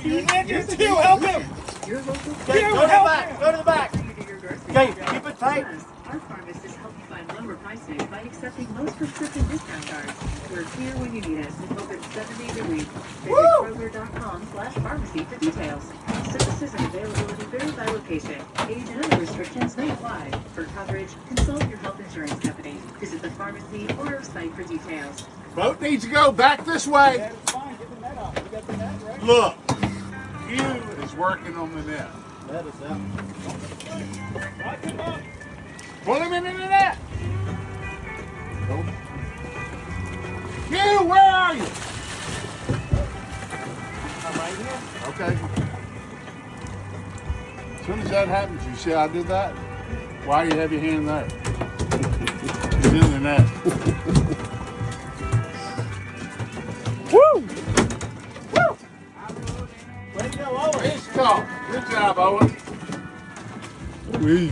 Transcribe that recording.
You help him. Your local Okay, go to the back. Go to the back. Okay, Okay, keep it tight. Our pharmacists help you find lower prices by accepting most prescription discount cards. We're here when you need us and open 7 days a week. Visit Kroger.com/pharmacy for details. Services and availability vary by location. Age and other restrictions may apply. For coverage, consult your health insurance company. Visit the pharmacy or our site for details. Boat needs to go back this way. Yeah, it's fine. Get the net off. You got the net, right? Look, Hugh is working on the net. Net is out. Rock him up. Pull him into the net. Hugh, where are you? I'm right here. Okay. As soon as that happens, you see I did that? Why you have your hand there? It's in the net. Woo! Woo! Way to go, Owen. Great talk. Good job, Owen. We